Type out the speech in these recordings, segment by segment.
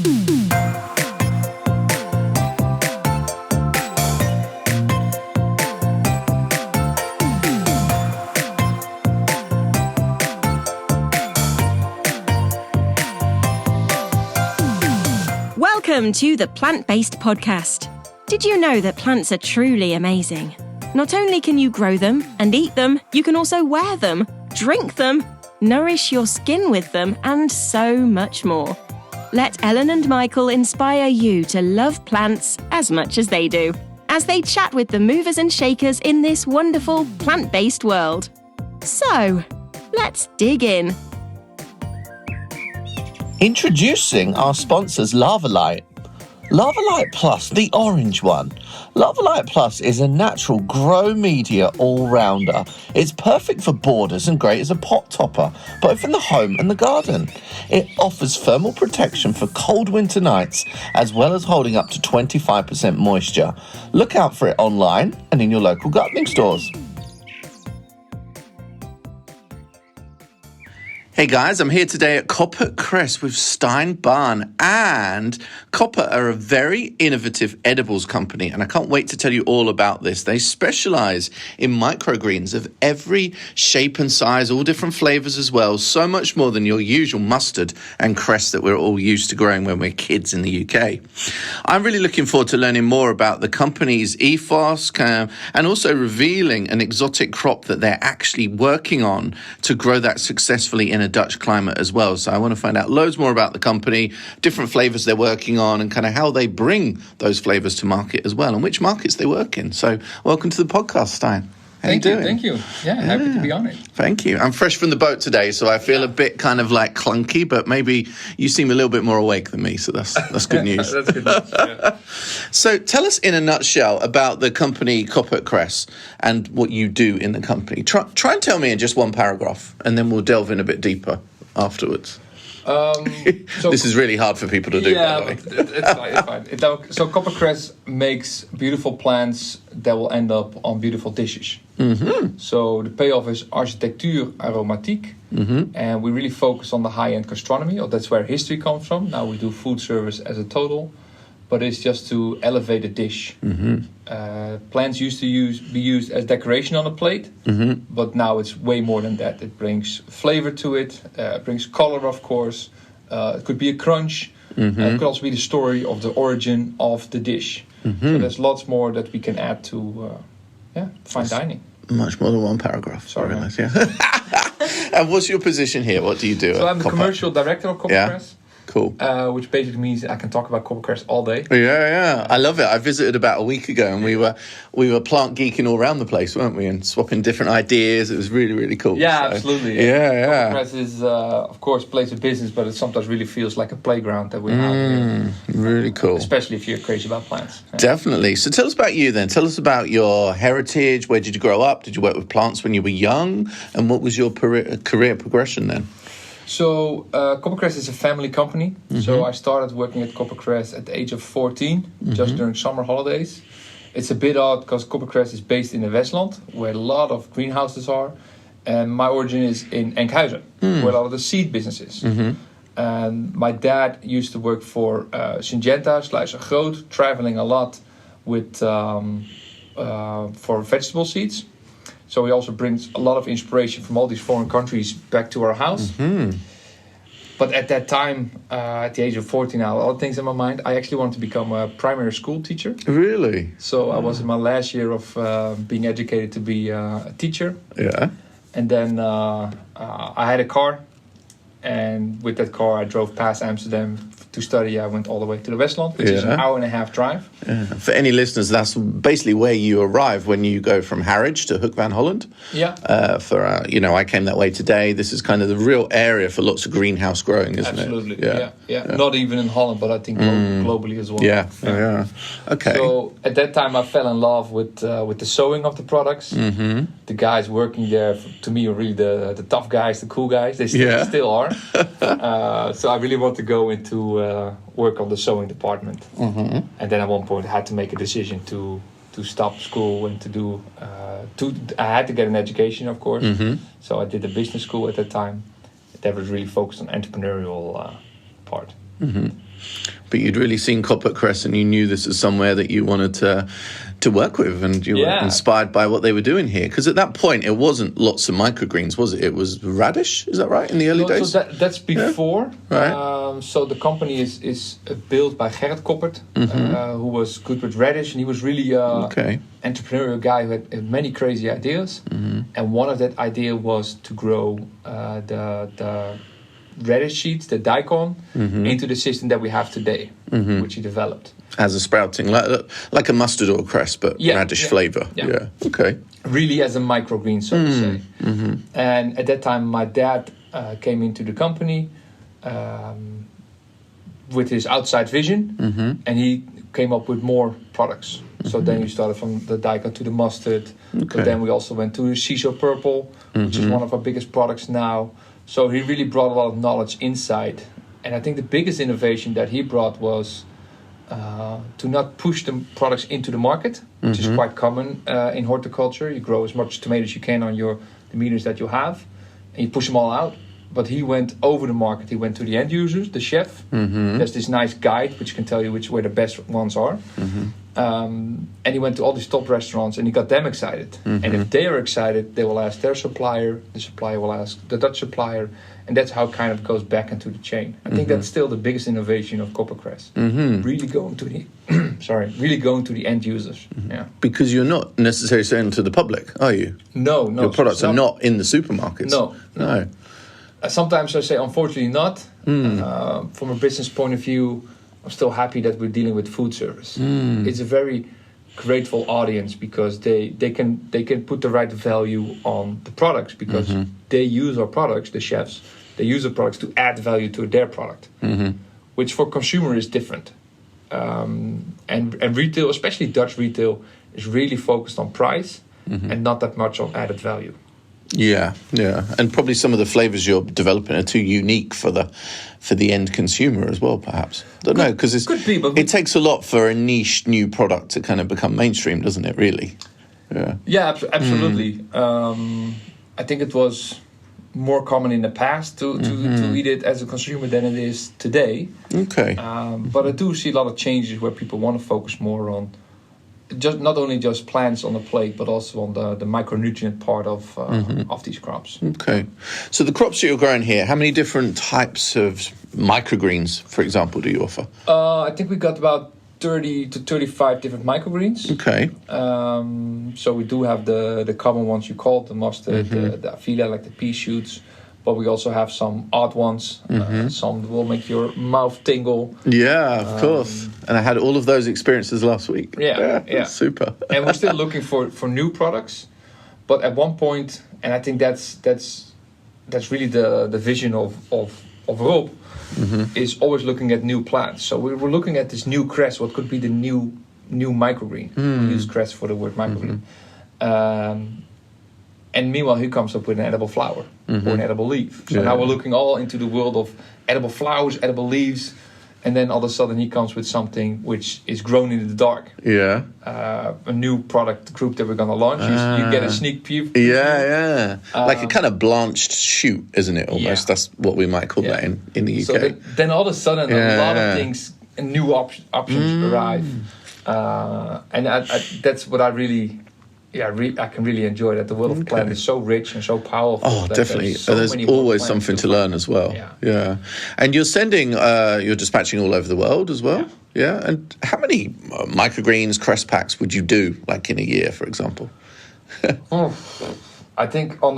Welcome to the Plant Based Podcast. Did you know that plants are truly amazing? Not only can you grow them and eat them, you can also wear them, drink them, nourish your skin with them, and so much more. Let Ellen and Michael inspire you to love plants as much as they do, as they chat with the movers and shakers in this wonderful plant-based world. So, let's dig in. Introducing our sponsors, LAVA-LITE. LAVA-LITE Plus, the orange one. LAVA-LITE Plus is a natural grow media all-rounder. It's perfect for borders and great as a pot topper, both in the home and the garden. It offers thermal protection for cold winter nights, as well as holding up to 25% moisture. Look out for it online and in your local gardening stores. Hey guys, I'm here today at KoppertCress with Stijn Baan, and Kopper are a very innovative edibles company, and I can't wait to tell you all about this. They specialise in microgreens of every shape and size, all different flavours as well, so much more than your usual mustard and cress that we're all used to growing when we're kids in the UK. I'm really looking forward to learning more about the company's ethos and also revealing an exotic crop that they're actually working on to grow that successfully in a Dutch climate as well. So I want to find out loads more about the company, different flavours they're working on, and kind of how they bring those flavours to market as well, and which markets they work in. So welcome to the podcast, Stijn. Thank you. Yeah, happy to be on it. Thank you. I'm fresh from the boat today, so I feel a bit kind of like clunky, but maybe you seem a little bit more awake than me, so that's good news. That's good news, yeah. So tell us in a nutshell about the company KoppertCress and what you do in the company. Try and tell me in just one paragraph, and then we'll delve in a bit deeper afterwards. This is really hard for people to do, by the way. It's fine. So KoppertCress makes beautiful plants that will end up on beautiful dishes. Mm-hmm. So the payoff is architectuur aromatiek. Mm-hmm. And we really focus on the high-end gastronomy, or that's where history comes from. Now we do food service as a total, but it's just to elevate a dish. Mm-hmm. Plants used to be used as decoration on a plate, mm-hmm. but now it's way more than that. It brings flavor to it, brings color, of course. It could be a crunch. Mm-hmm. It could also be the story of the origin of the dish. Mm-hmm. So there's lots more that we can add to fine dining. Much more than one paragraph. Sorry. Nice, yeah. And what's your position here? What do you do? So I'm the commercial director of KoppertCress. Yeah. Cool. Which basically means I can talk about KoppertCress all day. Yeah. I love it. I visited about a week ago, and we were plant geeking all around the place, weren't we? And swapping different ideas. It was really, really cool. Yeah, absolutely. Yeah. KoppertCress is, of course, place of business, but it sometimes really feels like a playground that we have here. Really cool. Especially if you're crazy about plants. Yeah. Definitely. So tell us about you then. Tell us about your heritage. Where did you grow up? Did you work with plants when you were young? And what was your career progression then? So KoppertCress is a family company. Mm-hmm. So I started working at KoppertCress at the age of 14, mm-hmm. just during summer holidays. It's a bit odd because KoppertCress is based in the Westland, where a lot of greenhouses are. And my origin is in Enkhuizen, where a lot of the seed business is. Mm-hmm. And my dad used to work for Syngenta, Sluizer Groot, traveling a lot with for vegetable seeds. So he also brings a lot of inspiration from all these foreign countries back to our house. Mm-hmm. But at that time, at the age of 14 now, all things in my mind, I actually wanted to become a primary school teacher. Really? So I was in my last year of being educated to be a teacher. Yeah. And then I had a car. And with that car, I drove past Amsterdam to study. I went all the way to the Westland, which is an hour and a half drive. Yeah. For any listeners, that's basically where you arrive when you go from Harwich to Hoek van Holland. Yeah. I came that way today. This is kind of the real area for lots of greenhouse growing, isn't Absolutely. it? Absolutely. Yeah. Not even in Holland, but I think globally as well. Yeah. Okay. So at that time, I fell in love with the sewing of the products. Mm-hmm. The guys working there, to me, are really the tough guys, the cool guys. They still are. So I really want to go into work on the sewing department. Mm-hmm. And then at one point I had to make a decision to stop school and to do I had to get an education, of course. Mm-hmm. So I did a business school at that time that was really focused on entrepreneurial part. Mm-hmm. But you'd really seen KoppertCress and you knew this is somewhere that you wanted to work with, and you were inspired by what they were doing here. Because at that point, it wasn't lots of microgreens, was it? It was radish, is that right, in the early days? So that's before. Yeah? Right. So the company is built by Gerrit Koppert, who was good with radish, and he was really entrepreneurial guy who had many crazy ideas. And one of that idea was to grow the radish seeds, the daikon, into the system that we have today, which he developed. As a sprouting, like a mustard or a cress, but radish flavour. Yeah. Okay. Really as a microgreen, so to say. And at that time, my dad came into the company with his outside vision, and he came up with more products. So then we started from the daikon to the mustard, but then we also went to the shiso purple, which is one of our biggest products now. So he really brought a lot of knowledge inside. And I think the biggest innovation that he brought was to not push the products into the market, which is quite common in horticulture. You grow as much tomatoes as you can on the meters that you have, and you push them all out. But he went over the market. He went to the end users, the chef. There's this nice guide which can tell you where the best ones are. And he went to all these top restaurants and he got them excited. And if they are excited, they will ask their supplier. The supplier will ask the Dutch supplier. And that's how it kind of goes back into the chain. I think that's still the biggest innovation of KoppertCress. Really going to the really going to the end users. Yeah. Because you're not necessarily selling to the public, are you? No. Your products are not in the supermarkets. No. Sometimes I say, unfortunately, not. From a business point of view, I'm still happy that we're dealing with food service. It's a very grateful audience because they can put the right value on the products because they use our products, the chefs, they use the products to add value to their product, which for consumer is different. And retail, especially Dutch retail, is really focused on price and not that much on added value. Yeah, and probably some of the flavors you're developing are too unique for the end consumer as well, perhaps. I don't know, because it takes a lot for a niche new product to kind of become mainstream, doesn't it? Really? Yeah, absolutely. I think it was more common in the past to eat it as a consumer than it is today. Okay. But I do see a lot of changes where people want to focus more on not only just plants on the plate, but also on the micronutrient part of these crops. Okay. So the crops that you're growing here, how many different types of microgreens, for example, do you offer? I think we got about 30 to 35 different microgreens. Okay. So we do have the common ones you called, the mustard, the aphilia, like the pea shoots. But we also have some odd ones, some that will make your mouth tingle. Yeah, of course. And I had all of those experiences last week. Yeah. Super. And we're still looking for new products. But at one point, and I think that's really the vision of Rob, is always looking at new plants. So we were looking at this new cress, what could be the new microgreen. We use cress for the word microgreen. And meanwhile, he comes up with an edible flower or an edible leaf. So now we're looking all into the world of edible flowers, edible leaves, and then all of a sudden he comes with something which is grown in the dark. Yeah. A new product group that we're going to launch. You get a sneak peek. Yeah. Like a kind of blanched shoot, isn't it? Almost. That's what we might call that in the UK. So then all of a sudden a lot of things, new options arrive. And that's what I really... I can really enjoy that. The world of plant is so rich and so powerful. Oh, definitely. There's always something to learn as well. Yeah. And you're you're dispatching all over the world as well. Yeah. And how many microgreens, cress packs would you do, like in a year, for example? I think on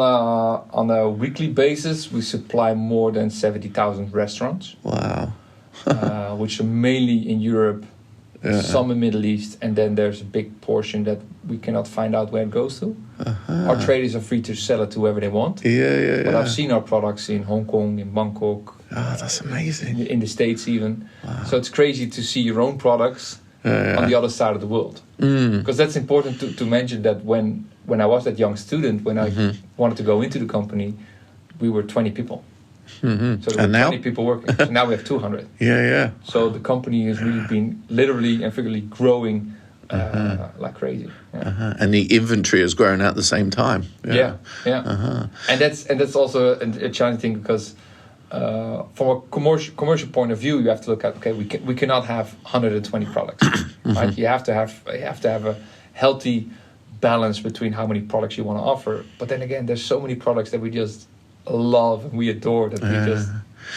a weekly basis, we supply more than 70,000 restaurants. Wow. Which are mainly in Europe. Some in Middle East, and then there's a big portion that we cannot find out where it goes to. Our traders are free to sell it to whoever they want. But I've seen our products in Hong Kong, in Bangkok. Oh, that's amazing. In the States even. Wow. So it's crazy to see your own products on the other side of the world. Because that's important to mention that when I was that young student, when I wanted to go into the company, we were 20 people. So there were 20 people working. So now we have 200. So the company has really been literally and figuratively growing like crazy. And the inventory has grown at the same time. And that's also a challenging thing because from a commercial point of view, you have to look at, okay, we cannot have 120 products, right? You have to have a healthy balance between how many products you want to offer. But then again, there's so many products that we just love and we adore that we just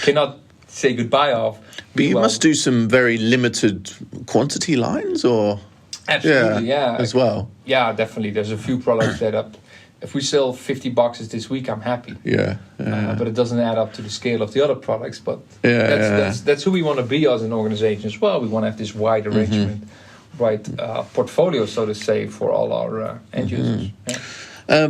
cannot say goodbye of. But you must do some very limited quantity lines, or absolutely, yeah, as well. Yeah, definitely. There's a few products that if we sell 50 boxes this week, I'm happy. But it doesn't add up to the scale of the other products. But that's who we want to be as an organization as well. We want to have this wide arrangement, portfolio, so to say, for all our end users.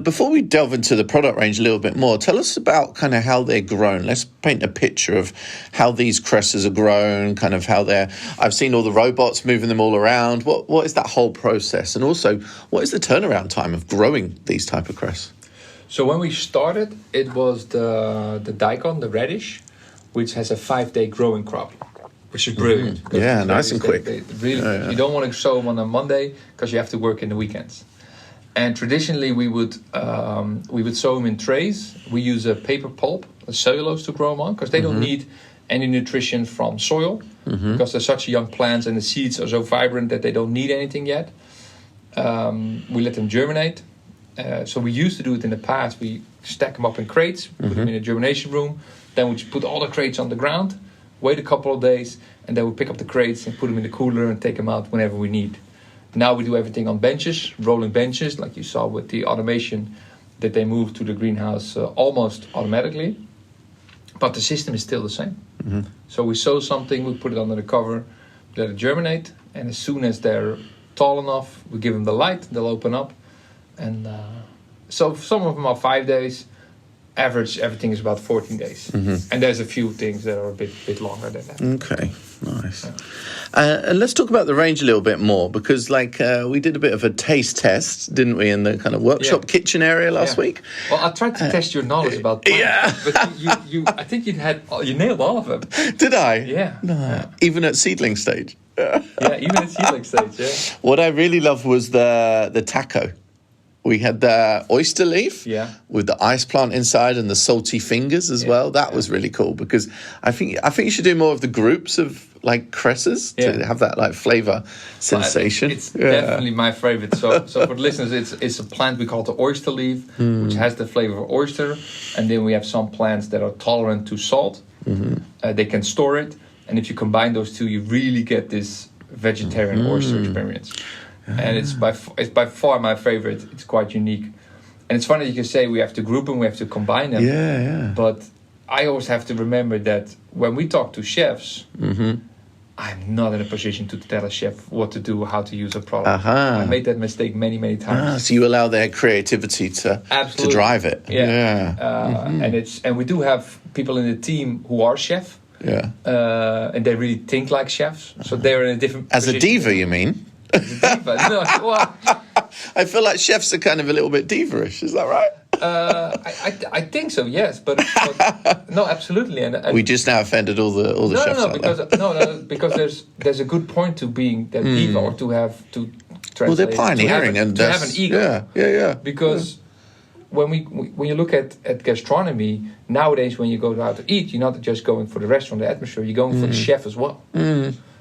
Before we delve into the product range a little bit more, tell us about kind of how they're grown. Let's paint a picture of how these cresses are grown, kind of how I've seen all the robots moving them all around. What is that whole process? And also, what is the turnaround time of growing these type of cress? So when we started, it was the daikon, the radish, which has a 5-day growing crop, which is brilliant. Yeah, nice and quick. You don't want to sow them on a Monday because you have to work in the weekends. And traditionally, we would sow them in trays. We use a paper pulp, a cellulose, to grow them on because they don't need any nutrition from soil because they're such young plants and the seeds are so vibrant that they don't need anything yet. We let them germinate. So we used to do it in the past. We stack them up in crates, put them in a germination room. Then we just put all the crates on the ground, wait a couple of days, and then we pick up the crates and put them in the cooler and take them out whenever we need. Now we do everything on benches, rolling benches, like you saw with the automation that they move to the greenhouse almost automatically. But the system is still the same. So we sow something, we put it under the cover, let it germinate, and as soon as they're tall enough, we give them the light, they'll open up. And so some of them are 5 days. Average, everything is about 14 days. And there's a few things that are a bit longer than that. Okay, nice. And let's talk about the range a little bit more, because we did a bit of a taste test, didn't we, in the kind of workshop kitchen area last week? Well, I tried to test your knowledge about plants, but you I think you nailed all of them. Did I? Yeah. No, even at seedling stage. Even at seedling stage, yeah. What I really loved was the taco. We had the oyster leaf with the ice plant inside and the salty fingers as well. That was really cool, because I think you should do more of the groups of like cresses to have that like flavor sensation. It's definitely my favorite. So for the listeners, it's a plant we call the oyster leaf, which has the flavor of oyster. And then we have some plants that are tolerant to salt. They can store it. And if you combine those two, you really get this vegetarian oyster experience. And it's by far my favorite. It's quite unique. And it's funny you can say we have to group them, we have to combine them. Yeah. But I always have to remember that when we talk to chefs, I'm not in a position to tell a chef what to do, how to use a product. I made that mistake many, many times. So you allow their creativity to drive it. And we do have people in the team who are chef. And they really think like chefs. So they're in a different position. As a diva, you mean? I feel like chefs are kind of a little bit diva-ish. Is that right? I think so. Yes, but no, absolutely. And we just now offended all the chefs. Because there's a good point to being that diva, or to have to translate. Well, they're pioneering to have an ego. Yeah. Because when you look at gastronomy nowadays, when you go out to eat, you're not just going for the restaurant, the atmosphere. You're going for the chef as well.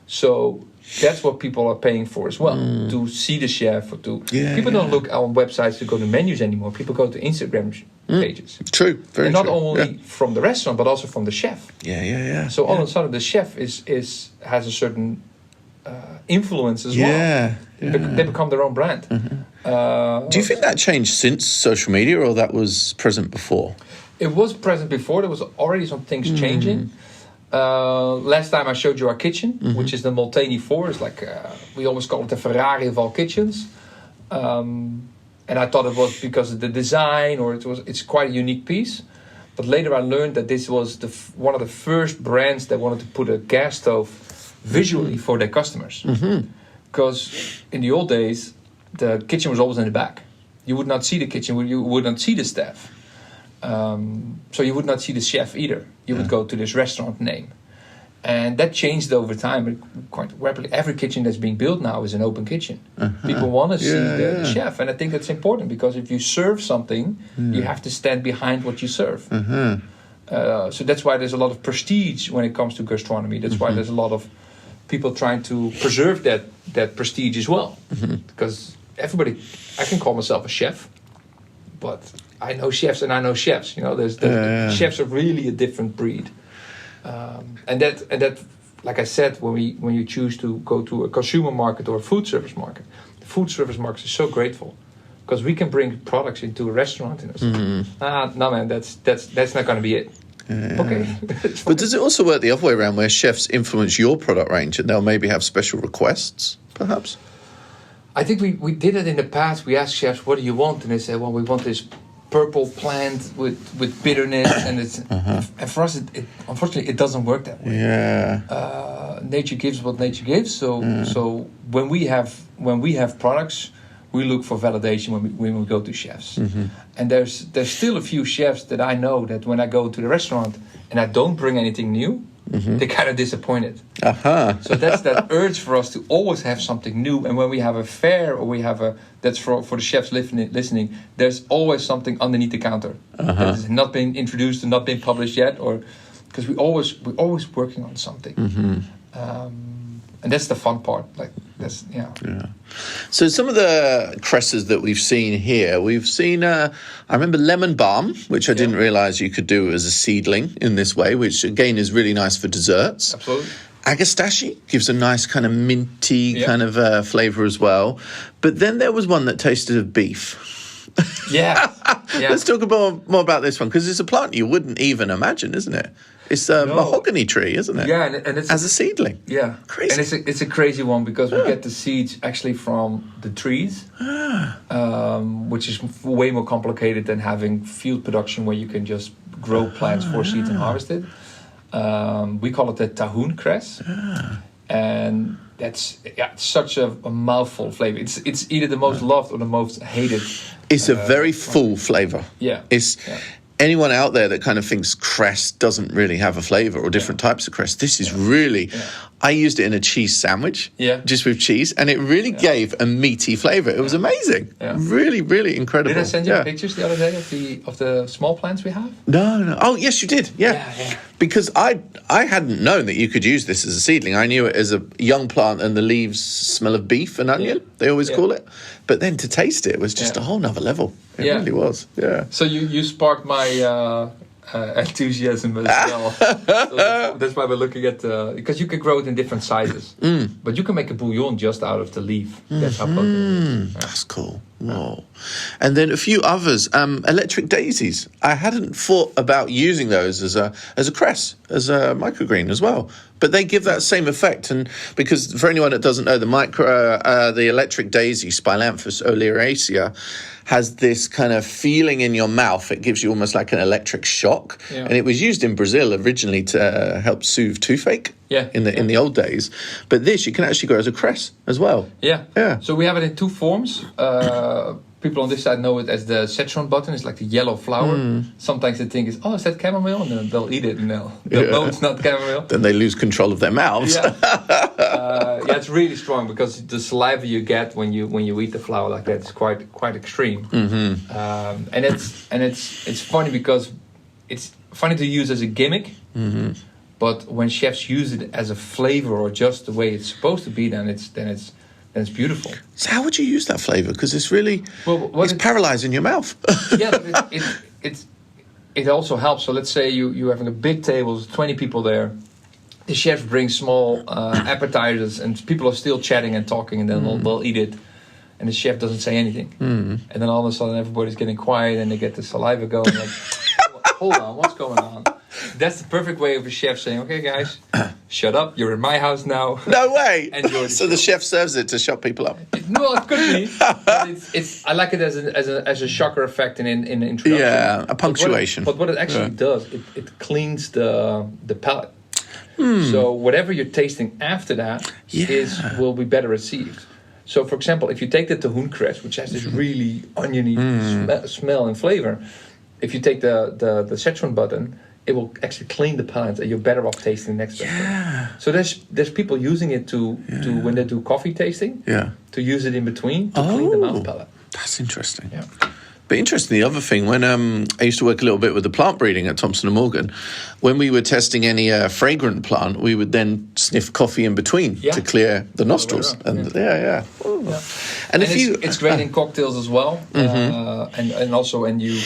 So that's what people are paying for as well, to see the chef. Or people don't look on websites to go to menus anymore. People go to Instagram pages. True, very and not true. only from the restaurant, but also from the chef. So all of a sudden, the chef has a certain influence as well. They become their own brand. Do you think that changed since social media, or that was present before? It was present before. There was already some things changing. Last time I showed you our kitchen, which is the Molteni 4. It's like we always call it the Ferrari of all kitchens. And I thought it was because of the design, or it's quite a unique piece. But later I learned that this was one of the first brands that wanted to put a gas stove visually for their customers. Because in the old days, the kitchen was always in the back. You would not see the kitchen, you would not see the staff. So you would not see the chef either. You would go to this restaurant name. And that changed over time quite rapidly. Every kitchen that's being built now is an open kitchen. People want to see the chef. And I think that's important, because if you serve something, you have to stand behind what you serve. So that's why there's a lot of prestige when it comes to gastronomy. That's why there's a lot of people trying to preserve that prestige as well. Because everybody, I can call myself a chef, but I know chefs and I know chefs. Chefs are really a different breed. And that, like I said, when you choose to go to a consumer market or a food service market, the food service market is so grateful. Because we can bring products into a restaurant and no man, that's not going to be it. Okay. But does it also work the other way around, where chefs influence your product range and they'll maybe have special requests, perhaps? I think we did it in the past. We asked chefs, "What do you want?" And they said, "Well, we want this purple plant with bitterness." And it's and for us, it unfortunately it doesn't work that way. Yeah. Nature gives what nature gives. So when we have products, we look for validation when we go to chefs. And there's still a few chefs that I know that when I go to the restaurant and I don't bring anything new, they're kind of disappointed. So that's that urge for us to always have something new. And when we have a fair or we have that's for the chefs listening, there's always something underneath the counter that has not been introduced and not been published yet, or because we're always working on something. And that's the fun part. So some of the cresses that we've seen here, we've seen, I remember lemon balm, which I didn't realise you could do as a seedling in this way, which again is really nice for desserts. Absolutely. Agastache gives a nice kind of minty kind of flavour as well. But then there was one that tasted of beef. Yeah. Let's talk more about this one, because it's a plant you wouldn't even imagine, isn't it? It's a mahogany tree, isn't it? Yeah, and it's as a seedling. Yeah, crazy. And it's a crazy one because we get the seeds actually from the trees, which is way more complicated than having field production where you can just grow plants for seeds and harvest it. We call it the tahun cress, and that's such a mouthful flavor. It's either the most loved or the most hated. It's a very full flavour. Yeah. Anyone out there that kind of thinks cress doesn't really have a flavour, or different types of cress, this is really... I used it in a cheese sandwich, just with cheese, and it really gave a meaty flavour. It was amazing. Really, really incredible. Did I send you pictures the other day of the small plants we have? No. Oh, yes, you did. Yeah. Because I hadn't known that you could use this as a seedling. I knew it as a young plant and the leaves smell of beef and onion, they always call it. But then to taste it was just a whole nother level. It really was, So you sparked my enthusiasm as well. So that's why we're looking at... because you can grow it in different sizes. But you can make a bouillon just out of the leaf. That's how potent it is. That's cool. Whoa. And then a few others. Electric daisies. I hadn't thought about using those as a cress, as a microgreen as well. But they give that same effect. And because for anyone that doesn't know, the electric daisy, Spilanthes oleracea, has this kind of feeling in your mouth. It gives you almost like an electric shock. And it was used in Brazil originally to help soothe toothache in the old days. But this you can actually grow as a cress as well. Yeah. So we have it in two forms. People on this side know it as the citron button. It's like the yellow flower. Sometimes they think is that chamomile? And then they'll eat it and they'll know it's not chamomile. Then they lose control of their mouths. It's really strong because the saliva you get when you eat the flower like that is quite extreme. And it's funny because it's funny to use as a gimmick. But when chefs use it as a flavor or just the way it's supposed to be, then it's beautiful. So how would you use that flavour? Because it's really it's paralysing your mouth. But it also helps. So let's say you're having a big table, there's 20 people there. The chefs bring small appetizers, and people are still chatting and talking, and then they'll eat it, and the chef doesn't say anything. And then all of a sudden everybody's getting quiet, and they get the saliva going. Like, hold on, what's going on? That's the perfect way of a chef saying, "Okay, guys, shut up. You're in my house now." No way. So the chef serves it to shut people up. It could be. But it's. I like it as a shocker effect in introduction. Yeah, a punctuation. But what it actually does, it cleans the palate. So whatever you're tasting after that will be better received. So, for example, if you take the tahun cress, which has this really oniony smell and flavor, if you take the citron button, it will actually clean the palate, and you're better off tasting the next one. So there's people using it to when they do coffee tasting, to use it in between to clean the mouth palate. That's interesting. But interesting, the other thing, when I used to work a little bit with the plant breeding at Thompson & Morgan, when we were testing any fragrant plant, we would then sniff coffee in between to clear the nostrils. And And if it's great in cocktails as well. And also when you...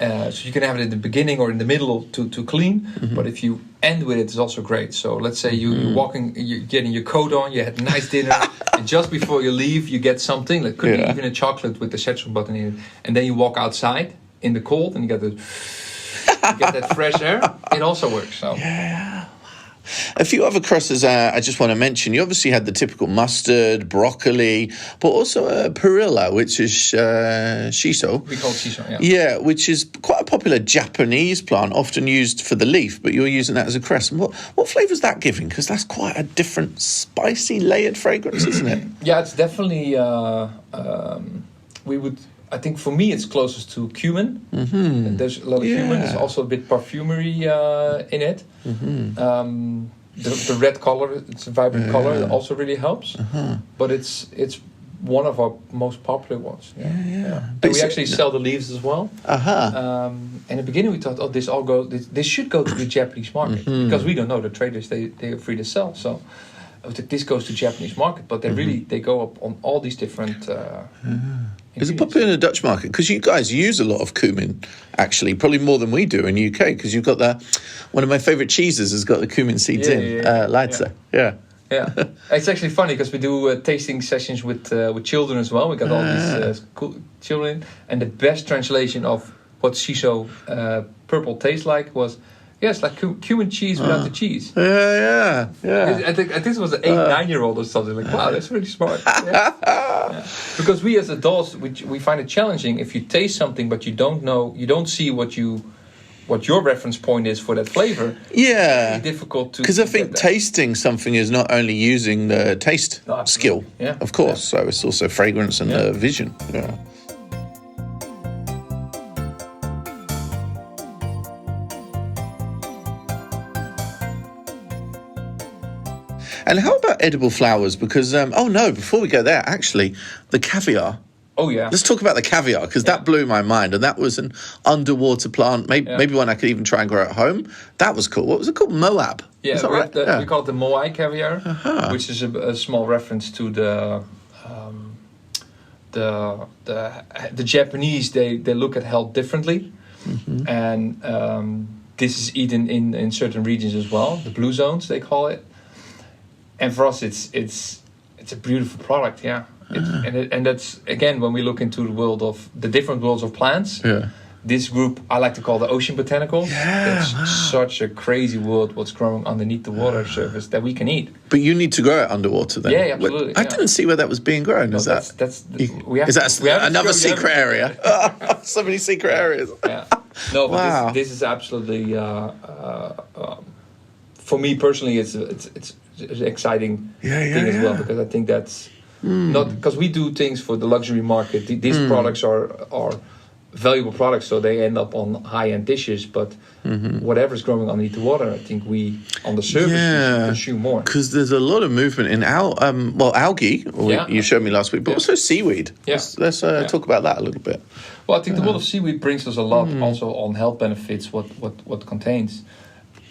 so you can have it in the beginning or in the middle to clean, but if you end with it, it's also great. So let's say you're walking, you're getting your coat on, you had a nice dinner, and just before you leave, you get something, like could be even a chocolate with the citron button in it, and then you walk outside in the cold, and you get that fresh air. It also works. So. A few other cresses I just want to mention. You obviously had the typical mustard, broccoli, but also perilla, which is shiso. We call it shiso, Yeah, which is quite a popular Japanese plant, often used for the leaf, but you're using that as a cress. And what flavour is that giving? Because that's quite a different spicy, layered fragrance, isn't it? Yeah, it's definitely... I think for me it's closest to cumin. And there's a lot of cumin. There's also a bit perfumery in it. The red color, it's a vibrant color, that also really helps. But it's one of our most popular ones. And we actually sell the leaves as well. In the beginning we thought, this should go to the Japanese market because we don't know, the traders they are free to sell. So this goes to Japanese market, but they go up on all these different. Is it popular in the Dutch market? Because you guys use a lot of cumin, actually, probably more than we do in the UK. Because you've got one of my favourite cheeses has got the cumin seeds LAVA-LITE. Yeah, it's actually funny because we do tasting sessions with children as well. We got all these cool children, and the best translation of what shiso purple tastes like was. Yes, like cumin cheese without the cheese. Yeah. I think this was an 8-9-year-old or something. Like, wow, that's really smart. Because we as adults, we find it challenging if you taste something but you don't see what your reference point is for that flavor. Yeah, it's really difficult to. Because I think tasting something is not only using the taste skill, of course. So it's also fragrance and vision. Yeah. And how about edible flowers? Because, before we go there, actually, the caviar. Oh, yeah. Let's talk about the caviar, because that blew my mind. And that was an underwater plant, maybe one I could even try and grow at home. That was cool. What was it called? Moab? Yeah, we call it the Moai caviar, which is a small reference to the Japanese. They look at health differently. And this is eaten in certain regions as well. The blue zones, they call it. And for us, it's a beautiful product, and that's again when we look into the different worlds of plants. This group I like to call the ocean botanicals. It's such a crazy world what's growing underneath the water surface that we can eat. But you need to grow it underwater, then. Yeah, absolutely. I didn't see where that was being grown. No, is that another secret area? So many secret areas. No, but this is absolutely for me personally, it's an exciting thing as well, because I think that's not because we do things for the luxury market. These products are valuable products, so they end up on high-end dishes. But whatever's growing underneath the water, I think we on the surface we should consume more. Because there's a lot of movement in algae. You showed me last week, but also seaweed. Let's talk about that a little bit. Well, I think the world of seaweed brings us a lot also on health benefits. What it contains.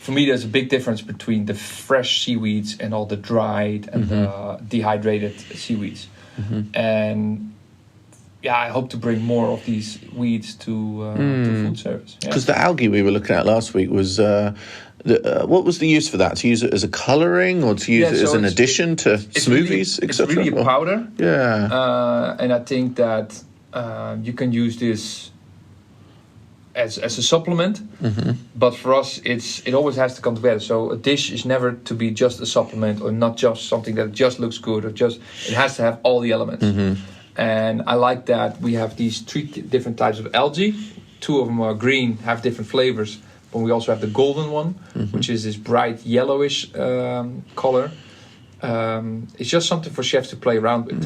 For me, there's a big difference between the fresh seaweeds and all the dried and the dehydrated seaweeds. And I hope to bring more of these weeds to food service. Because the algae we were looking at last week was, what was the use for that? To use it as a colouring or to use it as an addition to smoothies, etc.? It's really a powder. And I think that you can use this as a supplement, but for us it always has to come together. So a dish is never to be just a supplement or not just something that just looks good, or it has to have all the elements. And I like that we have these 3 different types of algae. 2 of them are green, have different flavors, but we also have the golden one, which is this bright yellowish color. It's just something for chefs to play around with.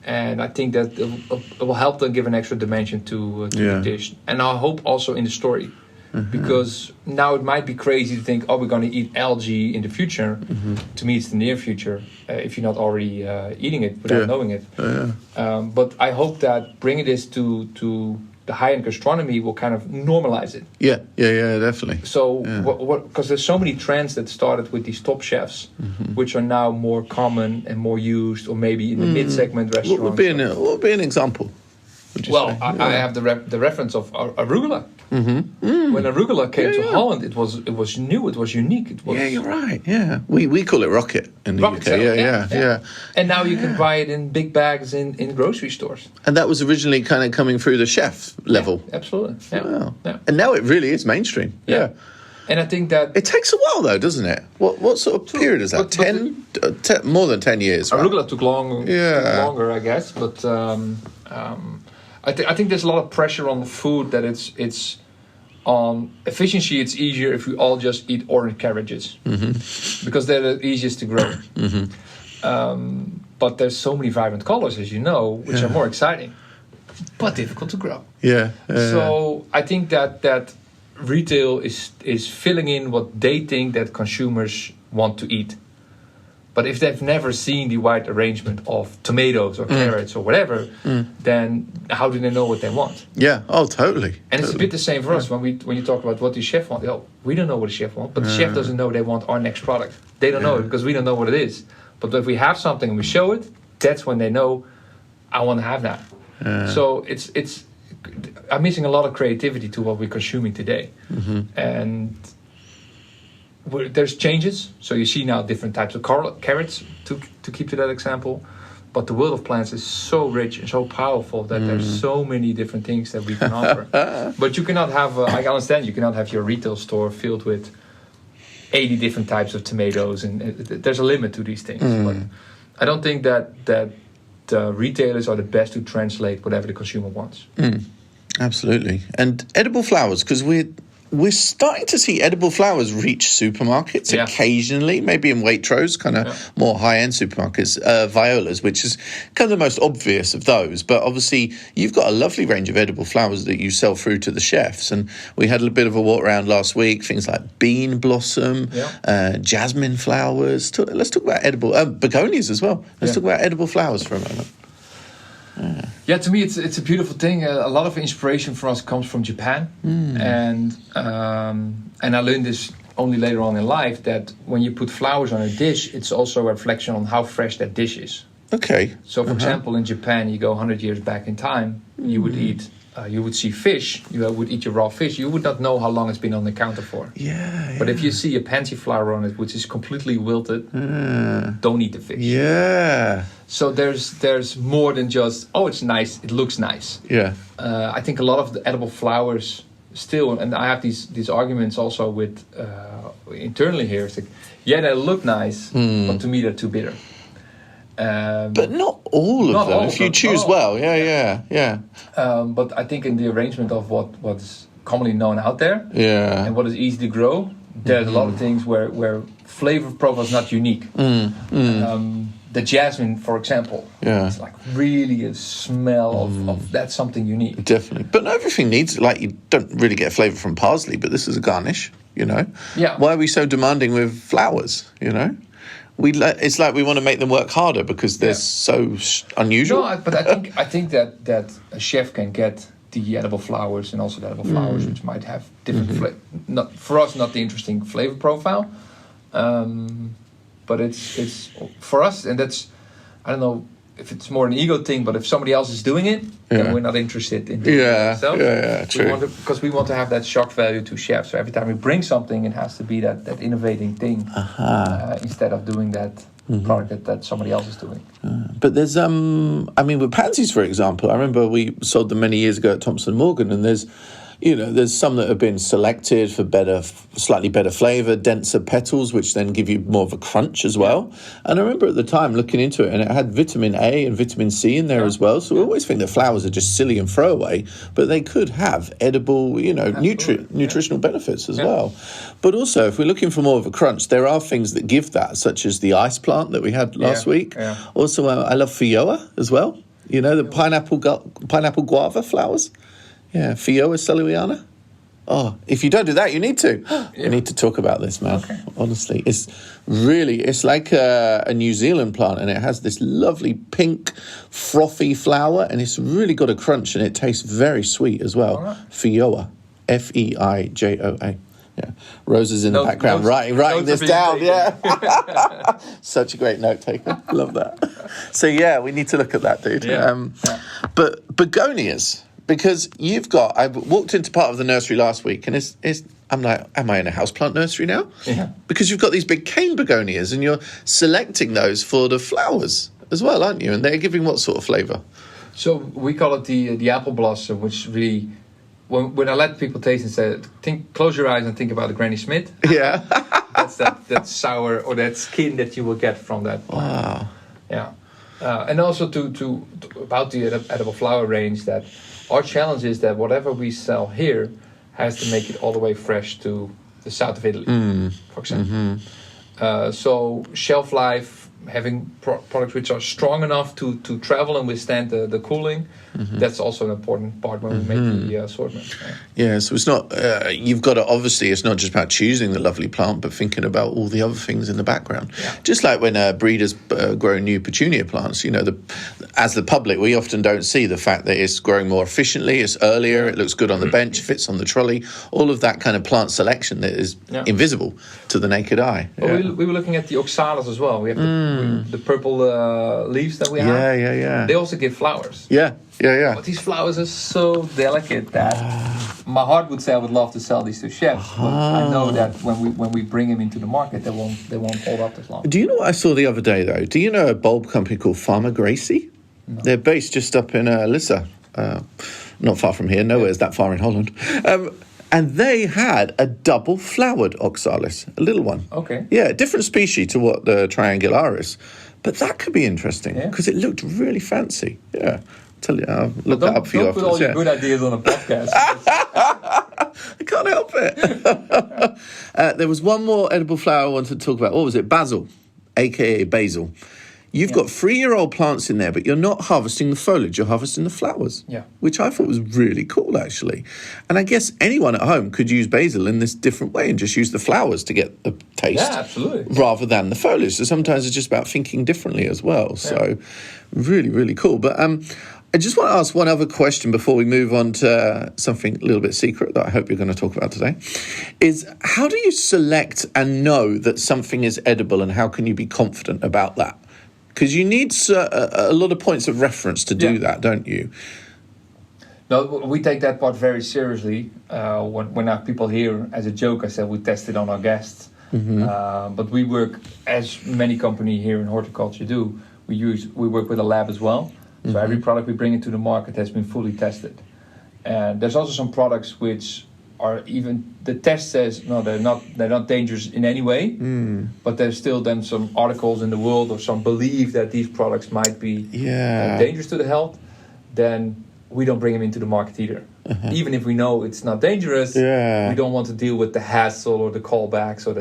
And I think that it will help them give an extra dimension to the dish. And I hope also in the story. Because now it might be crazy to think, we're going to eat algae in the future. To me, it's the near future, if you're not already eating it without knowing it. But I hope that bringing this to the high-end gastronomy will kind of normalize it. Yeah, definitely. So, because there's so many trends that started with these top chefs, which are now more common and more used, or maybe in the mid-segment restaurants. What would be an example? Well, I have the reference of arugula. When arugula came to Holland, it was new, it was unique. It was you're right. Yeah, we call it rocket in the UK. Yeah. And now you can buy it in big bags in grocery stores. And that was originally kind of coming through the chef level. Yeah, absolutely. Yeah. Wow. Yeah. And now it really is mainstream. Yeah. And I think that it takes a while, though, doesn't it? What sort of period is that? More than 10 years. Right? Arugula took longer, I guess. But I think there's a lot of pressure on the food that it's on efficiency. It's easier if we all just eat orange cabbages because they're the easiest to grow. But there's so many vibrant colors, as you know, which are more exciting, but difficult to grow. So I think that retail is filling in what they think that consumers want to eat. But if they've never seen the wide arrangement of tomatoes or carrots or whatever, then how do they know what they want? Yeah, totally. And it's a bit the same for us when you talk about what the chef wants. We don't know what the chef wants, but the chef doesn't know they want our next product. They don't know it because we don't know what it is. But if we have something and we show it, that's when they know, I want to have that. So it's I'm missing a lot of creativity to what we're consuming today. And there's changes, so you see now different types of carrots, to keep to that example. But the world of plants is so rich and so powerful that there's so many different things that we can offer. But you cannot have, I understand, you cannot have your retail store filled with 80 different types of tomatoes, and there's a limit to these things. But I don't think that retailers are the best to translate whatever the consumer wants. Absolutely. And edible flowers, because we're starting to see edible flowers reach supermarkets occasionally, maybe in Waitrose, kind of more high-end supermarkets, violas, which is kind of the most obvious of those. But obviously, you've got a lovely range of edible flowers that you sell through to the chefs. And we had a bit of a walk around last week, things like bean blossom, jasmine flowers. Let's talk about edible, begonias as well. Let's talk about edible flowers for a moment. Yeah, to me it's a beautiful thing. A lot of inspiration for us comes from Japan, and I learned this only later on in life, that when you put flowers on a dish, it's also a reflection on how fresh that dish is. Okay. So, for example, in Japan, you go 100 years back in time, you would eat. You would see fish, you would eat your raw fish, you would not know how long it's been on the counter for. But if you see a pansy flower on it, which is completely wilted, don't eat the fish. So there's more than just, it's nice, it looks nice. I think a lot of the edible flowers still, and I have these arguments also with internally here, it's like, they look nice, but to me they're too bitter. But not all of them, if you choose well. But I think in the arrangement of what's commonly known out there, and what is easy to grow, there's a lot of things where flavor profile is not unique. The jasmine, for example, it's like really a smell of that's something unique. Definitely, but not everything needs, like, you don't really get a flavour from parsley, but this is a garnish, Why are we so demanding with flowers, It's like we want to make them work harder because they're so unusual. No, but I think that a chef can get the edible flowers and also the edible flowers, which might have different not for us, not the interesting flavor profile, but it's for us, and that's, I don't know if it's more an ego thing, but if somebody else is doing it, then we're not interested in doing it ourselves. True. Because we want to have that shock value to chefs. So every time we bring something, it has to be that innovating thing instead of doing that product that somebody else is doing. But there's, with pansies, for example, I remember we sold them many years ago at Thompson Morgan, and there's some that have been selected for slightly better flavour, denser petals, which then give you more of a crunch as well. And I remember at the time looking into it, and it had vitamin A and vitamin C in there as well. So we always think that flowers are just silly and throwaway, but they could have edible, nutritional benefits as well. But also, if we're looking for more of a crunch, there are things that give that, such as the ice plant that we had last week. Also, I love Feijoa as well. The pineapple guava flowers. Feijoa Selluiana. Oh, if you don't do that, you need to. You need to talk about this, man. Okay. Honestly, it's like a New Zealand plant, and it has this lovely pink, frothy flower, and it's really got a crunch, and it tastes very sweet as well. All right. Feijoa, Feijoa. Yeah, Rose is in the background writing this down. Taken. Yeah, such a great note taker. Love that. So yeah, we need to look at that, dude. Yeah. But begonias. Because I walked into part of the nursery last week, and I'm like, am I in a houseplant nursery now? Yeah. Because you've got these big cane begonias, and you're selecting those for the flowers as well, aren't you? And they're giving what sort of flavour? So we call it the apple blossom, which really, when I let people taste and say, close your eyes and think about the Granny Smith. Yeah. That's that sour or that skin that you will get from that plant. Wow. Yeah. And also to about the edible flower range, that our challenge is that whatever we sell here has to make it all the way fresh to the south of Italy, for example. So shelf life, having products which are strong enough to travel and withstand the cooling, that's also an important part when we make the assortment. Yeah, so it's not, you've got to, obviously, it's not just about choosing the lovely plant, but thinking about all the other things in the background. Yeah. Just like when breeders grow new petunia plants, as the public, we often don't see the fact that it's growing more efficiently, it's earlier, it looks good on the bench, fits on the trolley, all of that kind of plant selection that is invisible to the naked eye. Well, we were looking at the oxalis as well. We have the purple leaves that we have. Yeah. They also give flowers. Yeah. But these flowers are so delicate that my heart would say I would love to sell these to chefs. But I know that when we bring them into the market, they won't hold up as long. Do you know what I saw the other day, though? Do you know a bulb company called Farmer Gracie? No. They're based just up in Lissa, not far from here. Nowhere's that far in Holland. And they had a double-flowered oxalis, a little one. Okay. Yeah, a different species to what the triangularis. But that could be interesting because it looked really fancy. Yeah. I'll look that up for you afterwards. Don't put all your good ideas on a podcast. I can't help it. There was one more edible flower I wanted to talk about. What was it? Basil, a.k.a. basil. You've got 3-year-old plants in there, but you're not harvesting the foliage, you're harvesting the flowers. Yeah. Which I thought was really cool, actually. And I guess anyone at home could use basil in this different way and just use the flowers to get the taste. Yeah, absolutely. Rather than the foliage. So sometimes it's just about thinking differently as well. So really, really cool. But I just want to ask one other question before we move on to something a little bit secret that I hope you're going to talk about today, is how do you select and know that something is edible, and how can you be confident about that? Because you need a lot of points of reference to do that, don't you? No, we take that part very seriously. When our people here, as a joke, I said we test it on our guests. But we work, as many companies here in horticulture do, we work with a lab as well. So every product we bring into the market has been fully tested. And there's also some products which are even, the test says no, they're not dangerous in any way, but there's still then some articles in the world or some belief that these products might be dangerous to the health. Then we don't bring them into the market either. Even if we know it's not dangerous, we don't want to deal with the hassle or the callbacks or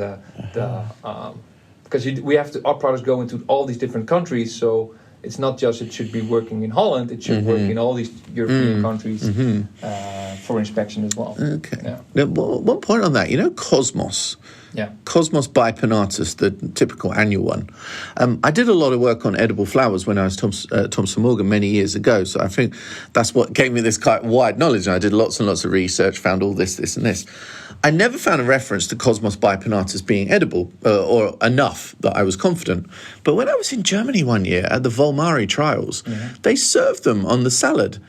because our products go into all these different countries, so it's not just it should be working in Holland, it should work in all these European countries for inspection as well. Okay. Yeah. Now, one point on that, Cosmos. Yeah. Cosmos bipinnatus, the typical annual one. I did a lot of work on edible flowers when I was Thomson Morgan many years ago, so I think that's what gave me this quite wide knowledge. And I did lots and lots of research, found all this, and this. I never found a reference to Cosmos bipinnatus being edible, or enough that I was confident. But when I was in Germany one year at the Volmari trials, they served them on the salad.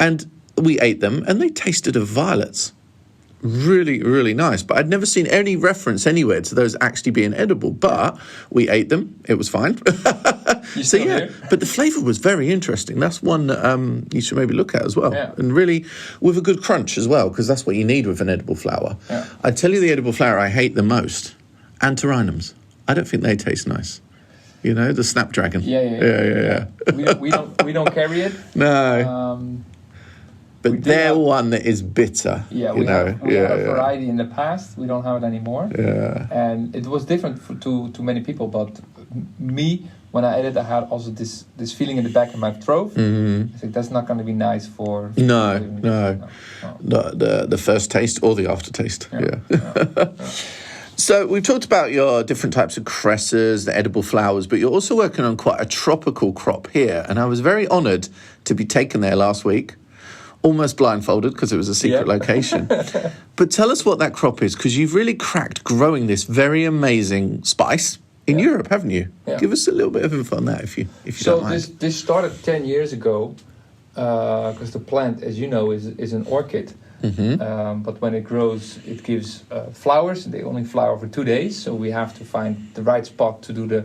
And we ate them, and they tasted of violets. Really, really nice. But I'd never seen any reference anywhere to those actually being edible. But we ate them. It was fine. So, but the flavour was very interesting. That's one that you should maybe look at as well. Yeah. And really with a good crunch as well, because that's what you need with an edible flower. Yeah. I tell you the edible flower I hate the most, Antirrhinums. I don't think they taste nice. The snapdragon. Yeah. We don't carry it. No. But they're one that is bitter. Yeah, we had a variety in the past. We don't have it anymore. Yeah. And it was different to many people, but me, when I ate it, I had also this feeling in the back of my throat. I think that's not going to be nice for... No. The first taste or the aftertaste. Yeah. So we've talked about your different types of cresses, the edible flowers, but you're also working on quite a tropical crop here. And I was very honoured to be taken there last week, almost blindfolded because it was a secret location. But tell us what that crop is, because you've really cracked growing this very amazing spice in Europe, haven't you? Yeah. Give us a little bit of info on that if you don't mind. So this started 10 years ago because the plant, as you know, is an orchid. But when it grows, it gives flowers. They only flower for 2 days, so we have to find the right spot to do the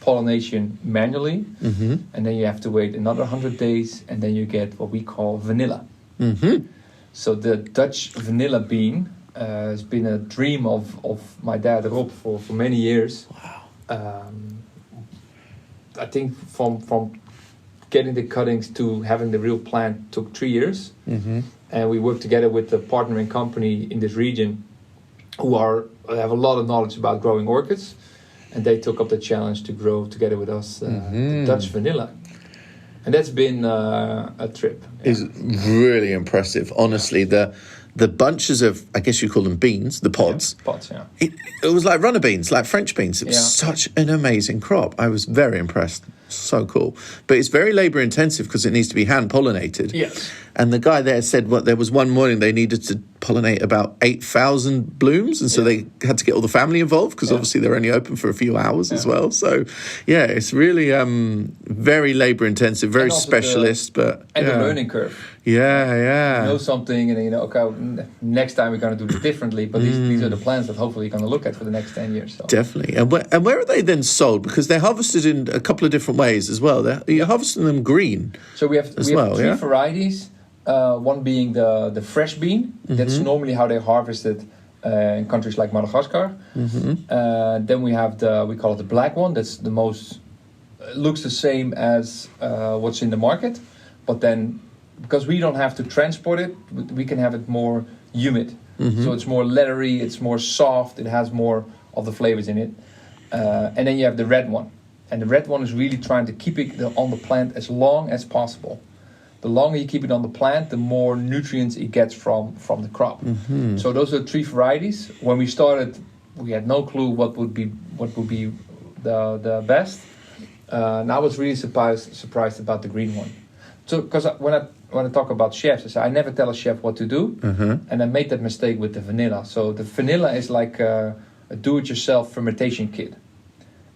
pollination manually. And then you have to wait another 100 days, and then you get what we call vanilla. So the Dutch vanilla bean has been a dream of my dad Rob for many years. Wow. I think from getting the cuttings to having the real plant took 3 years. And we worked together with a partnering company in this region who have a lot of knowledge about growing orchids. And they took up the challenge to grow together with us the Dutch vanilla. And that's been a trip. It's really impressive. Honestly, the bunches of, I guess you call them beans, the pods. Yeah, pods, yeah. It was like runner beans, like French beans. It was such an amazing crop. I was very impressed. So cool. But it's very labour intensive because it needs to be hand pollinated. Yes. And the guy there said there was one morning they needed to pollinate about 8,000 blooms. And so they had to get all the family involved because obviously they're only open for a few hours as well. So, it's really very labour intensive, very specialist. The learning curve. Yeah. You know something and then okay, next time we're going to do it differently. But these are the plants that hopefully you're going to look at for the next 10 years. So. Definitely. And where are they then sold? Because they're harvested in a couple of different ways as well. You're harvesting them green. So we have three varieties. One being the fresh bean. That's normally how they harvest it in countries like Madagascar. Then we have we call it the black one. That's the most, looks the same as what's in the market. But then, because we don't have to transport it, we can have it more humid. So it's more leathery, it's more soft, it has more of the flavors in it. And then you have the red one. And the red one is really trying to keep it on the plant as long as possible. The longer you keep it on the plant, the more nutrients it gets from the crop. So those are 3 varieties. When we started, we had no clue what would be the best. And I was really surprised about the green one. So because when I talk about chefs, I say I never tell a chef what to do, and I made that mistake with the vanilla. So the vanilla is like a do-it-yourself fermentation kit.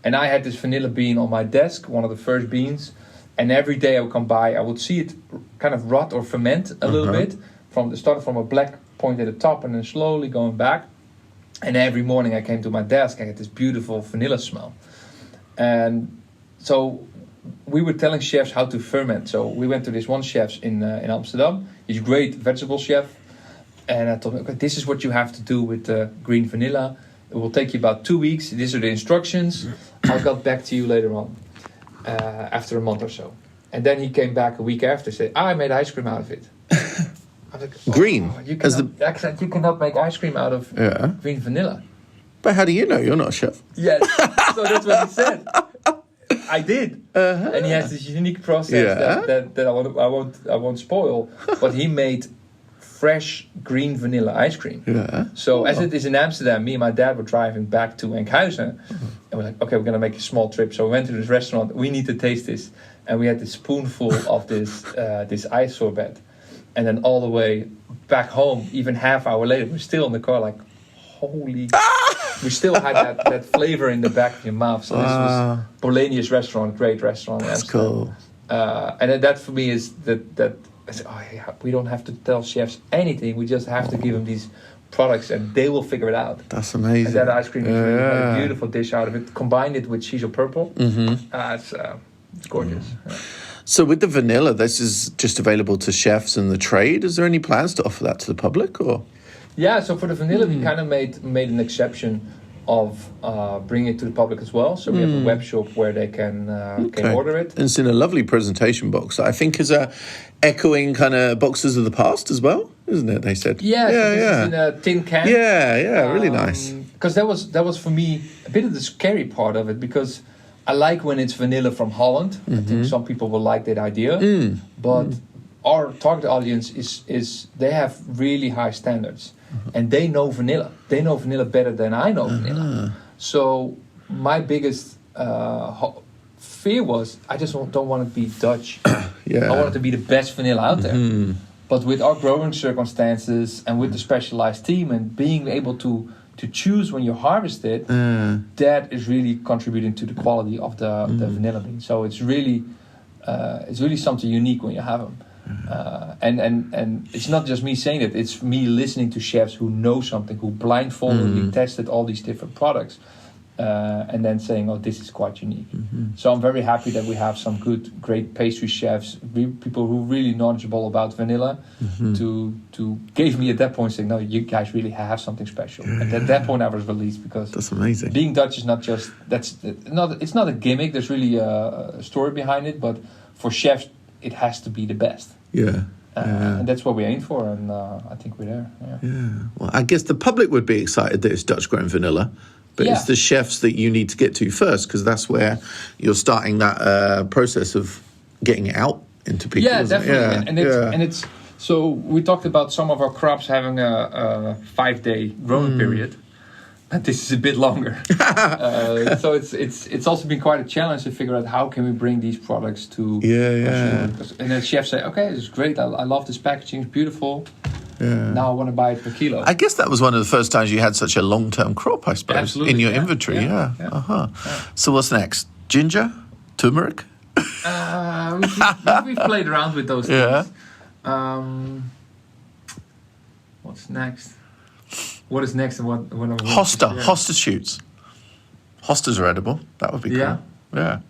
And I had this vanilla bean on my desk, one of the first beans. And every day I would come by, I would see it kind of rot or ferment a little bit. Started from a black point at the top and then slowly going back. And every morning I came to my desk, I had this beautiful vanilla smell. And so we were telling chefs how to ferment. So we went to this one chef in Amsterdam. He's a great vegetable chef. And I told him, okay, this is what you have to do with green vanilla. It will take you about 2 weeks. These are the instructions. I'll get back to you later on. After a month or so. And then he came back a week after and said, I made ice cream out of it. I was like, green? You cannot make ice cream out of green vanilla. But how do you know? You're not a chef. Yes. So that's what he said. I did. And he has this unique process that I won't spoil. But he made fresh green vanilla ice cream. So as it is in Amsterdam, me and my dad were driving back to Enkhuizen. And we're like, okay, we're going to make a small trip. So we went to this restaurant. We need to taste this. And we had this spoonful of this ice sorbet. And then all the way back home, even half hour later, we're still in the car like, holy... We still had that flavor in the back of your mouth. So this was Polenius restaurant, great restaurant. That's cool. And that for me is that I said, we don't have to tell chefs anything. We just have to give them these products and they will figure it out. That's amazing. And that ice cream is really a beautiful dish out of it. Combined it with Shiso purple. It's gorgeous. So with the vanilla, this is just available to chefs and the trade. Is there any plans to offer that to the public, or? Yeah, so for the vanilla, we kind of made an exception of bringing it to the public as well. So we have a web shop where they can order it. And it's in a lovely presentation box that I think is echoing kind of boxes of the past as well, isn't it? They said. Yeah, this is in a tin can. Yeah, really nice. Because that was for me a bit of the scary part of it, because I like when it's vanilla from Holland. I think some people will like that idea. But our target audience is they have really high standards. And they know vanilla. They know vanilla better than I know vanilla. So my biggest fear was I just don't want to be Dutch. I want it to be the best vanilla out there. But with our growing circumstances and with the specialized team and being able to choose when you harvest it, that is really contributing to the quality of the vanilla bean. So it's really something unique when you have them. And it's not just me saying it, it's me listening to chefs who know something, who blindfoldedly tested all these different products, and then saying, oh, this is quite unique. So I'm very happy that we have some great pastry chefs, people who are really knowledgeable about vanilla, to gave me at that point saying, no, you guys really have something special. And at that point I was released, because that's amazing. Being Dutch is not just, it's not a gimmick, there's really a story behind it, but for chefs, it has to be the best. And that's what we aim for, and I think we're there. Well, I guess the public would be excited that it's Dutch-grown vanilla, but it's the chefs that you need to get to first, because that's where you're starting that process of getting it out into people. Yeah, definitely. And it's so we talked about some of our crops having a 5-day growing period. And this is a bit longer. So it's also been quite a challenge to figure out how can we bring these products to consumers. And then chefs say, okay, it's great. I love this packaging. It's beautiful. Now I want to buy it per kilo. I guess that was one of the first times you had such a long-term crop, I suppose, Absolutely, in your inventory. So what's next? Ginger? Turmeric? We've played around with those things. What's next? What is next? And what Hosta shoots. Hostas are edible. That would be cool. Yeah.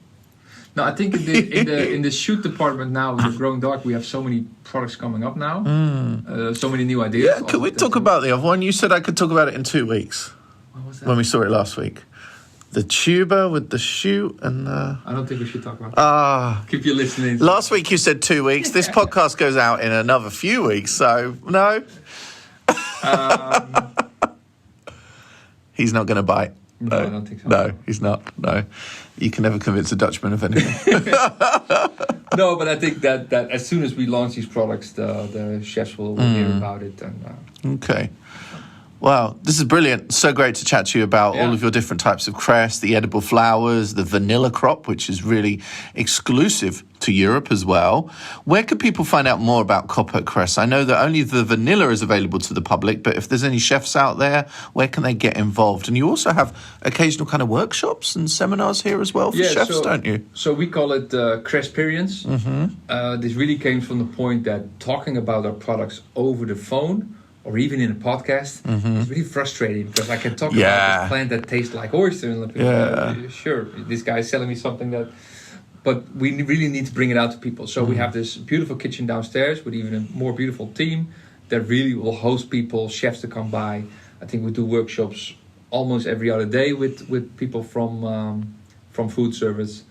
No, I think in the shoot department now with the growing dark, we have so many products coming up now. So many new ideas. Yeah, could we talk about the other one? You said I could talk about it in 2 weeks. What was that? When we saw it last week. The tuber with the shoot and... I don't think we should talk about that. Keep you listening. Last week you said 2 weeks. This podcast goes out in another few weeks, so no. He's not going to bite. No, I don't think so. No, he's not. No. You can never convince a Dutchman of anything. No, but I think that as soon as we launch these products, the chefs will hear about it. Okay. Wow, this is brilliant. So great to chat to you about all of your different types of cress, the edible flowers, the vanilla crop, which is really exclusive to Europe as well. Where could people find out more about KoppertCress? I know that only the vanilla is available to the public, but if there's any chefs out there, where can they get involved? And you also have occasional kind of workshops and seminars here as well for chefs, don't you? So we call it Cresperience. This really came from the point that talking about our products over the phone or even in a podcast, it's really frustrating because I can talk about this plant that tastes like oyster. And sure, this guy is selling me something that... But we really need to bring it out to people. So we have this beautiful kitchen downstairs with even a more beautiful team that really will host people, chefs to come by. I think we do workshops almost every other day with people from food service.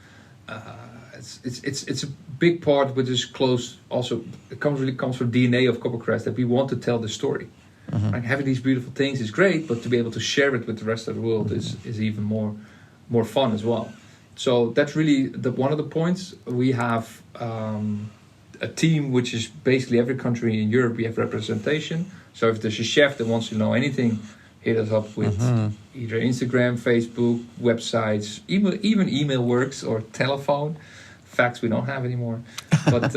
It's a big part, which is close. Also, it comes from DNA of KoppertCress that we want to tell the story. Like having these beautiful things is great, but to be able to share it with the rest of the world is even more fun as well. So that's really one of the points. We have a team which is basically every country in Europe we have representation. So if there's a chef that wants to know anything, hit us up with either Instagram, Facebook, websites, even email works or telephone. Fax we don't have anymore. But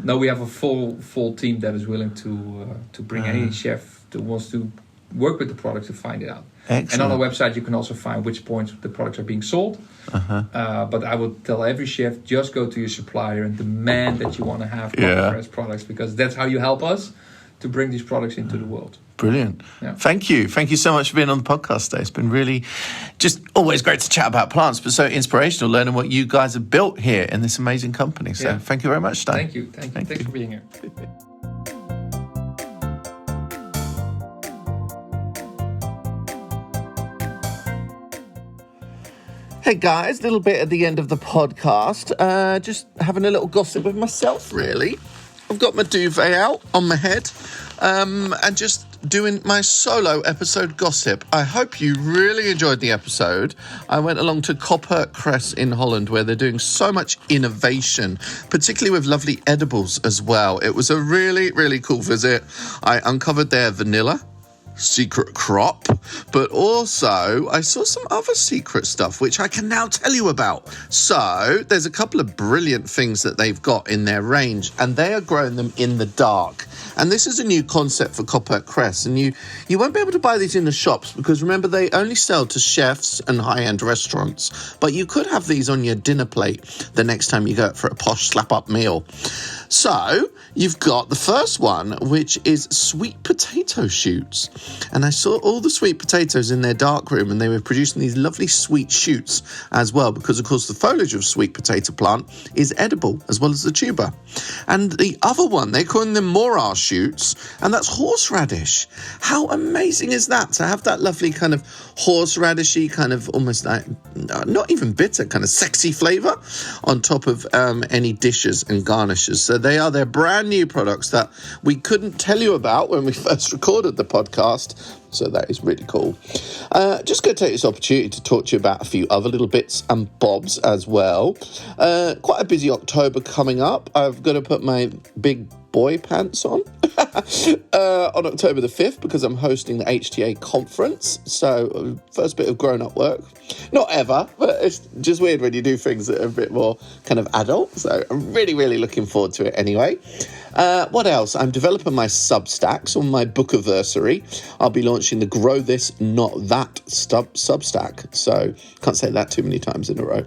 no, we have a full team that is willing to bring any chef that wants to work with the product to find it out. Excellent. And on our website, you can also find which points the products are being sold. But I would tell every chef, just go to your supplier and demand that you want to have KoppertCress products, because that's how you help us to bring these products into the world. Brilliant. Yeah. Thank you. Thank you so much for being on the podcast today. It's been really just always great to chat about plants, but so inspirational learning what you guys have built here in this amazing company. So thank you very much, Stijn. Thank you. Thanks for being here. Hey guys, a little bit at the end of the podcast. Just having a little gossip with myself, really. I've got my duvet out on my head and just doing my solo episode gossip. I hope you really enjoyed the episode. I went along to KoppertCress in Holland, where they're doing so much innovation, particularly with lovely edibles as well. It was a really, really cool visit. I uncovered their vanilla secret crop, but also I saw some other secret stuff which I can now tell you about. So there's a couple of brilliant things that they've got in their range, and they are growing them in the dark. And this is a new concept for KoppertCress, and you won't be able to buy these in the shops because remember, they only sell to chefs and high-end restaurants, but you could have these on your dinner plate the next time you go out for a posh slap-up meal. So you've got the first one, which is sweet potato shoots. And I saw all the sweet potatoes in their dark room, and they were producing these lovely sweet shoots as well, because of course the foliage of sweet potato plant is edible as well as the tuber. And the other one, they're calling them morar shoots, and that's horseradish. How amazing is that, to have that lovely kind of horseradishy, kind of almost like, not even bitter, kind of sexy flavour on top of any dishes and garnishes. So they are their brand new products that we couldn't tell you about when we first recorded the podcast. So that is really cool. Just going to take this opportunity to talk to you about a few other little bits and bobs as well. Quite a busy October coming up. I've got to put my big boy pants on October the 5th because I'm hosting the HTA conference. So first bit of grown-up work. Not ever, but it's just weird when you do things that are a bit more kind of adult. So I'm really, really looking forward to it anyway. What else? I'm developing my Substacks on my Bookiversary. I'll be launching the Grow This, Not That Substack. So can't say that too many times in a row.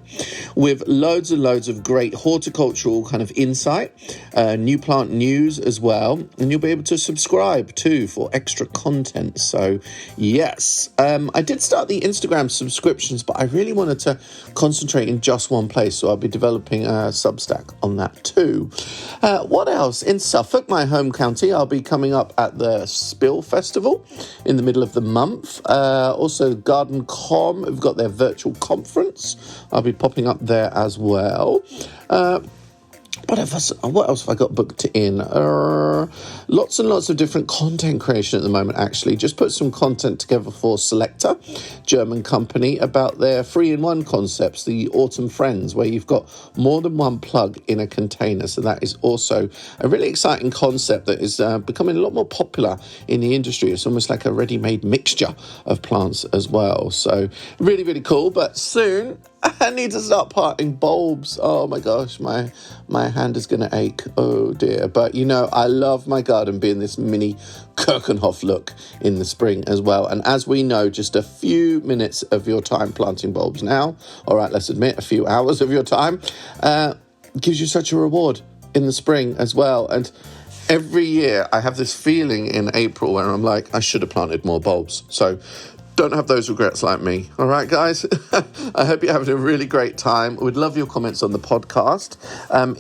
With loads and loads of great horticultural kind of insight, new plant news as well. And you'll be able to subscribe too for extra content. So yes, I did start the Instagram subscriptions, but I really wanted to concentrate in just one place. So I'll be developing a Substack on that too. What else? In Suffolk, my home county, I'll be coming up at the Spill Festival in the middle of the month. Also, Garden Com have got their virtual conference. I'll be popping up there as well. What else have I got booked in? Lots and lots of different content creation at the moment, actually. Just put some content together for Selecta, German company, about their 3-in-1 concepts, the Autumn Friends, where you've got more than one plug in a container. So that is also a really exciting concept that is becoming a lot more popular in the industry. It's almost like a ready-made mixture of plants as well. So really, really cool. But soon I need to start parting bulbs. Oh my gosh, my hand is going to ache. Oh dear. But you know, I love my garden being this mini Kirchenhof look in the spring as well. And as we know, just a few minutes of your time planting bulbs now, all right, let's admit a few hours of your time, gives you such a reward in the spring as well. And every year I have this feeling in April where I'm like, I should have planted more bulbs. So don't have those regrets like me. All right, guys? I hope you're having a really great time. We'd love your comments on the podcast.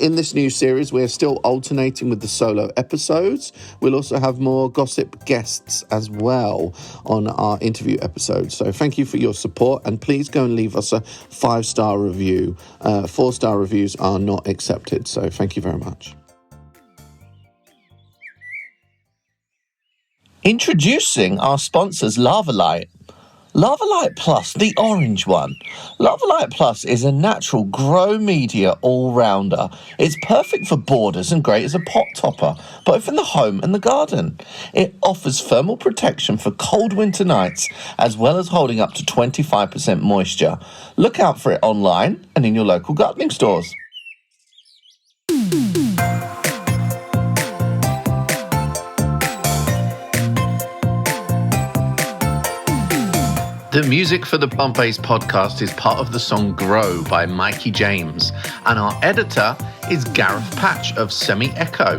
In this new series, we're still alternating with the solo episodes. We'll also have more gossip guests as well on our interview episodes. So thank you for your support, and please go and leave us a 5-star review. 4-star reviews are not accepted. So thank you very much. Introducing our sponsors, LAVA-LITE. LAVA-LITE Plus, the orange one. LAVA-LITE Plus is a natural grow media all-rounder. It's perfect for borders and great as a pot topper, both in the home and the garden. It offers thermal protection for cold winter nights, as well as holding up to 25% moisture. Look out for it online and in your local gardening stores. The music for the Plant Based Podcast is part of the song Grow by Mikey James, and our editor is Gareth Patch of Semi Echo.